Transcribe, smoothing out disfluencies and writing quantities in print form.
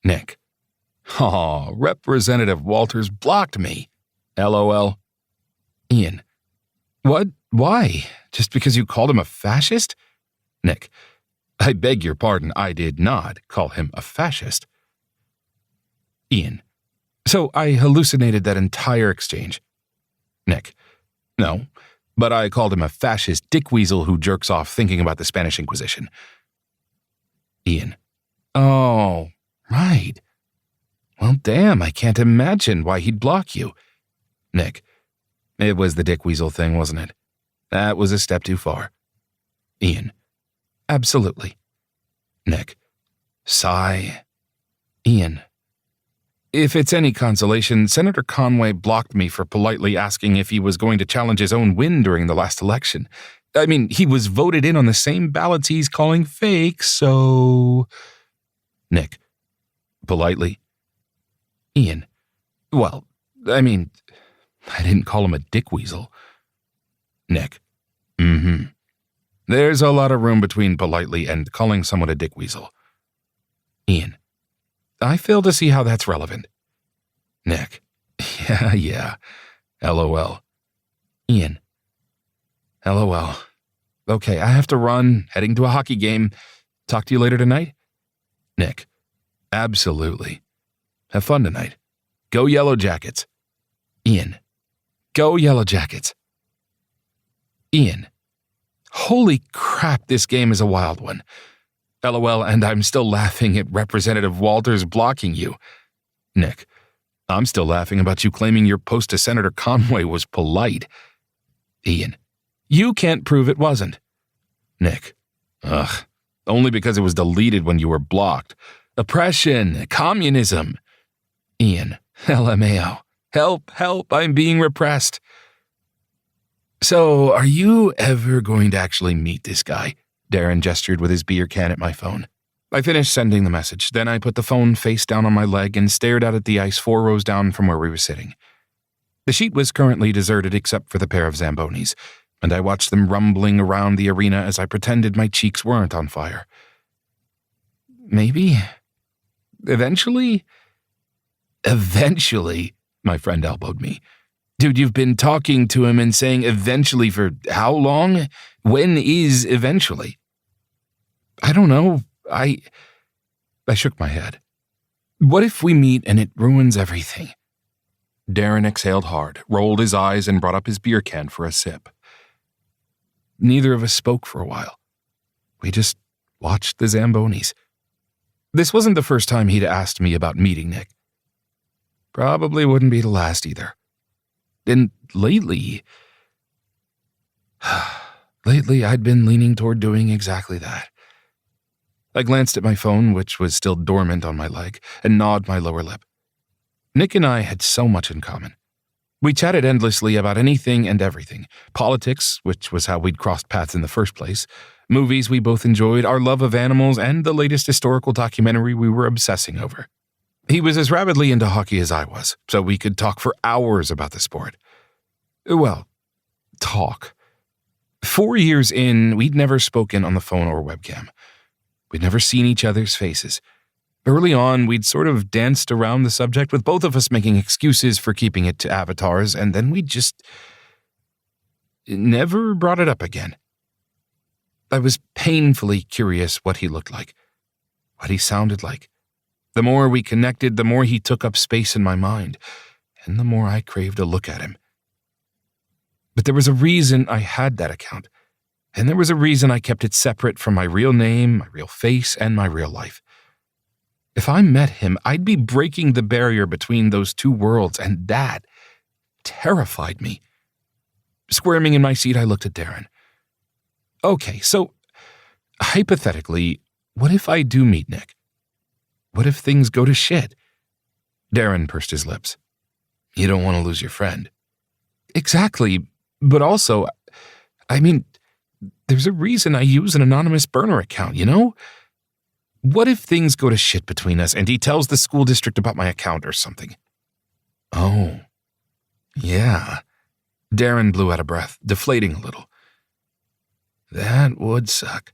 Nick. Aw, Representative Walters blocked me. LOL. Ian. What? Why? Just because you called him a fascist? Nick. I beg your pardon, I did not call him a fascist. Ian. So I hallucinated that entire exchange. Nick. No, but I called him a fascist dickweasel who jerks off thinking about the Spanish Inquisition. Ian. Oh, right. Well, damn, I can't imagine why he'd block you. Nick. It was the dickweasel thing, wasn't it? That was a step too far. Ian. Absolutely. Nick. Sigh. Ian. If it's any consolation, Senator Conway blocked me for politely asking if he was going to challenge his own win during the last election. I mean, he was voted in on the same ballots he's calling fake, so... Nick. Politely. Ian. Well, I mean, I didn't call him a dickweasel. Nick. Mm-hmm. There's a lot of room between politely and calling someone a dickweasel. Ian. I fail to see how that's relevant. Nick. Yeah. LOL. Ian. LOL. Okay, I have to run, heading to a hockey game. Talk to you later tonight? Nick. Absolutely. Have fun tonight. Go Yellow Jackets. Ian. Go Yellow Jackets. Ian. Holy crap, this game is a wild one. LOL, and I'm still laughing at Representative Walters blocking you. Nick. I'm still laughing about you claiming your post to Senator Conway was polite. Ian. You can't prove it wasn't. Nick. Ugh. Only because it was deleted when you were blocked. Oppression. Communism. Ian. LMAO. Help, help, I'm being repressed. So, are you ever going to actually meet this guy? Darren gestured with his beer can at my phone. I finished sending the message, then I put the phone face down on my leg and stared out at the ice 4 rows down from where we were sitting. The sheet was currently deserted except for the pair of Zambonis, and I watched them rumbling around the arena as I pretended my cheeks weren't on fire. Maybe? Eventually? Eventually, my friend elbowed me. Dude, you've been talking to him and saying eventually for how long? When is eventually? I don't know. I shook my head. What if we meet and it ruins everything? Darren exhaled hard, rolled his eyes, and brought up his beer can for a sip. Neither of us spoke for a while. We just watched the Zambonis. This wasn't the first time he'd asked me about meeting Nick. Probably wouldn't be the last either. And lately, I'd been leaning toward doing exactly that. I glanced at my phone, which was still dormant on my leg, and gnawed my lower lip. Nick and I had so much in common. We chatted endlessly about anything and everything. Politics, which was how we'd crossed paths in the first place. Movies we both enjoyed, our love of animals, and the latest historical documentary we were obsessing over. He was as rabidly into hockey as I was, so we could talk for hours about the sport. Well, talk. 4 years in, we'd never spoken on the phone or webcam. We'd never seen each other's faces. Early on, we'd sort of danced around the subject, with both of us making excuses for keeping it to avatars, and then we just never brought it up again. I was painfully curious what he looked like, what he sounded like. The more we connected, the more he took up space in my mind, and the more I craved a look at him. But there was a reason I had that account, and there was a reason I kept it separate from my real name, my real face, and my real life. If I met him, I'd be breaking the barrier between those two worlds, and that terrified me. Squirming in my seat, I looked at Darren. Okay, so, hypothetically, what if I do meet Nick? What if things go to shit? Darren pursed his lips. You don't want to lose your friend. Exactly, but also, I mean, there's a reason I use an anonymous burner account, you know? What if things go to shit between us and he tells the school district about my account or something? Oh, yeah. Darren blew out a breath, deflating a little. That would suck.